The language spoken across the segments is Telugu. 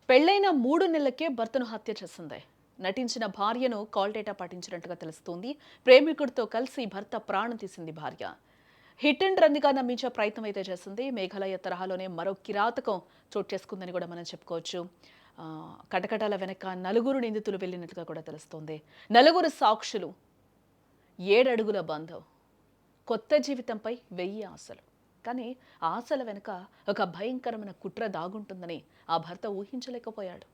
పెళ్లైన 3 నెలలకే భర్తను హత్య చేసింది. నటించిన భార్యను కాల్ డేటా పట్టించినట్టుగా తెలుస్తోంది. ప్రేమికుడితో కలిసి భర్త ప్రాణం తీసింది భార్య. హిట్ అండ్ రన్గా నమ్మించే ప్రయత్నం అయితే చేసింది. మేఘాలయ తరహాలోనే మరో కిరాతకం చోటు చేసుకుందని కూడా మనం చెప్పుకోవచ్చు. కటకటాల వెనక నలుగురు నిందితులు వెళ్ళినట్టుగా కూడా తెలుస్తోంది. నలుగురు సాక్షులు, 7 అడుగుల బంధం, కొత్త జీవితంపై 1000 ఆశలు. కానీ ఆశల వెనుక ఒక భయంకరమైన కుట్ర దాగుంటుందని ఆ భర్త ఊహించలేకపోయాడు.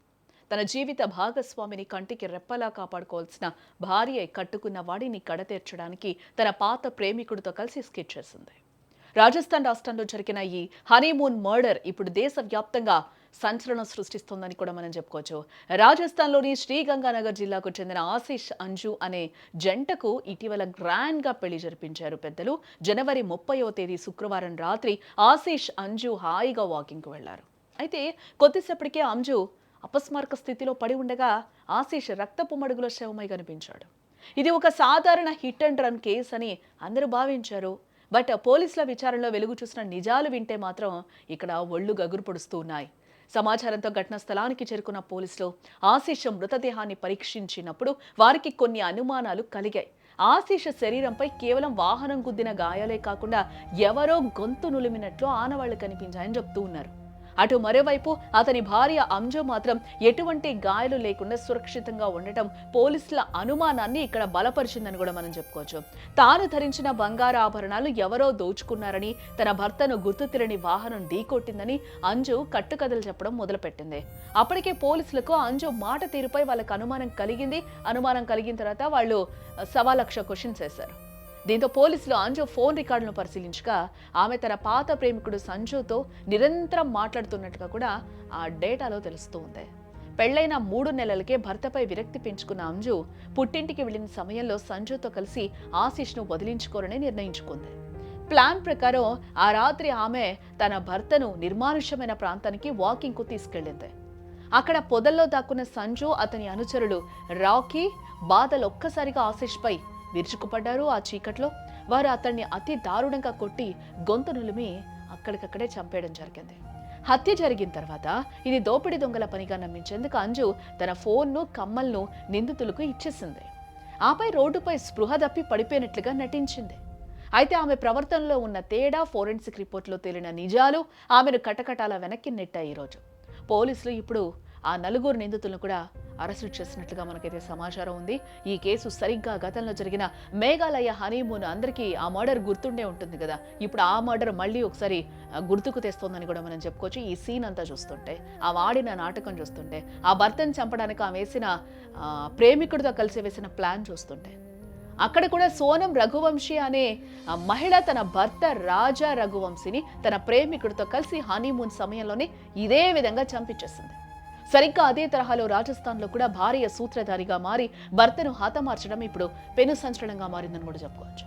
తన జీవిత భాగస్వామిని కంటికి రెప్పలా కాపాడుకోవాల్సిన భార్య కట్టుకున్న వాడిని కడతీర్చడానికి తన పాత ప్రేమికుడితో కలిసి స్కెచ్ చేసింది. రాజస్థాన్ రాష్ట్రంలో జరిగిన ఈ హనీమూన్ మర్డర్ ఇప్పుడు దేశవ్యాప్తంగా సంచలనం సృష్టిస్తోందని కూడా మనం చెప్పుకోవచ్చు. రాజస్థాన్లోని శ్రీగంగానగర్ జిల్లాకు చెందిన ఆశీష్ అంజు అనే జంటకు ఇటీవల గ్రాండ్గా పెళ్లి జరిపించారు పెద్దలు. జనవరి 30వ తేదీ శుక్రవారం రాత్రి ఆశీష్ అంజు హాయిగా వాకింగ్కు వెళ్లారు. అయితే కొద్దిసేపటికే అంజు అపస్మారక స్థితిలో పడి ఉండగా ఆశీష్ రక్తపు మడుగులో శవమై కనిపించాడు. ఇది ఒక సాధారణ హిట్ అండ్ రన్ కేసు అని అందరూ భావించారు. బట్ పోలీసుల విచారణలో వెలుగు చూసిన నిజాలు వింటే మాత్రం ఇక్కడ ఒళ్ళు గగురు పొడుస్తూ ఉన్నాయి. సమాచారంతో ఘటనా స్థలానికి చేరుకున్న పోలీసులు ఆశీష్ మృతదేహాన్ని పరీక్షించినప్పుడు వారికి కొన్ని అనుమానాలు కలిగాయి. ఆశీష్ శరీరంపై కేవలం వాహనం గుద్దిన గాయాలే కాకుండా ఎవరో గొంతు నులిమినట్లు ఆనవాళ్లు కనిపించాయని చెప్తూ ఉన్నారు. అటు మరోవైపు అతని భార్య అంజు మాత్రం ఎటువంటి గాయాలు లేకుండా సురక్షితంగా ఉండటం పోలీసుల అనుమానాన్ని ఇక్కడ బలపరిచిందని కూడా మనం చెప్పుకోవచ్చు. తాను ధరించిన బంగారు ఆభరణాలు ఎవరో దోచుకున్నారని, తన భర్తను గుర్తు తెలియని వాహనం ఢీకొట్టిందని అంజు కట్టుకథలు చెప్పడం మొదలుపెట్టింది. అప్పటికే పోలీసులకు అంజు మాట తీరుపై వాళ్ళకు అనుమానం కలిగిన తర్వాత వాళ్ళు 1,00,000 క్వశ్చన్స్ వేశారు. దీంతో పోలీసులు అంజు ఫోన్ రికార్డులను పరిశీలించగా ఆమె తన పాత ప్రేమికుడు సంజుతో నిరంతరం మాట్లాడుతున్నట్టుగా కూడా ఆ డేటాలో తెలుస్తూ ఉంది. పెళ్లైన 3 నెలలకే భర్తపై విరక్తి పెంచుకున్న అంజు పుట్టింటికి వెళ్లిన సమయంలో సంజుతో కలిసి ఆశీష్ను వదిలించుకోరని నిర్ణయించుకుంది. ప్లాన్ ప్రకారం ఆ రాత్రి ఆమె తన భర్తను నిర్మానుష్యమైన ప్రాంతానికి వాకింగ్కు తీసుకెళ్లింది. అక్కడ పొదల్లో దాక్కున్న సంజు, అతని అనుచరులు రాకీ, బాధలు ఒక్కసారిగా ఆశీష్పై విరుచుకుపడ్డారు. ఆ చీకట్లో వారు అతన్ని అతి దారుణంగా కొట్టి గొంతు నులిమి అక్కడికక్కడే చంపేయడం జరిగింది. హత్య జరిగిన తర్వాత ఇది దోపిడీ దొంగల పనిగా నమ్మించేందుకు అంజు తన ఫోన్ను, కమ్మల్ను నిందితులకు ఇచ్చేసింది. ఆపై రోడ్డుపై స్పృహ తప్పి పడిపోయినట్లుగా నటించింది. అయితే ఆమె ప్రవర్తనలో ఉన్న తేడా, ఫోరెన్సిక్ రిపోర్టులో తేలిన నిజాలు ఆమెను కటకటాల వెనక్కి నెట్టాయి. ఈరోజు పోలీసులు ఇప్పుడు ఆ నలుగురు నిందితులను కూడా అరెస్టు చేసినట్లుగా మనకైతే సమాచారం ఉంది. ఈ కేసు సరిగ్గా గతంలో జరిగిన మేఘాలయ హనీమూన్, అందరికీ ఆ మర్డర్ గుర్తుండే ఉంటుంది కదా, ఇప్పుడు ఆ మర్డర్ మళ్ళీ ఒకసారి గుర్తుకు తెస్తోందని కూడా మనం చెప్పుకోవచ్చు. ఈ సీన్ అంతా చూస్తుంటే, ఆ వాడిన నాటకం చూస్తుంటే, ఆ భర్తను చంపడానికి ఆమె వేసిన ప్రేమికుడితో కలిసి వేసిన ప్లాన్ చూస్తుంటే, అక్కడ కూడా సోనం రఘువంశీ అనే మహిళ తన భర్త రాజా రఘువంశీని తన ప్రేమికుడితో కలిసి హనీమూన్ సమయంలోనే ఇదే విధంగా చంపించేసింది. సరిగ్గా అదే తరహాలో రాజస్థాన్లో కూడా భార్య సూత్రధారిగా మారి భర్తను హతమార్చడం ఇప్పుడు పెను సంచలనంగా మారిందని కూడా చెప్పుకోవచ్చు.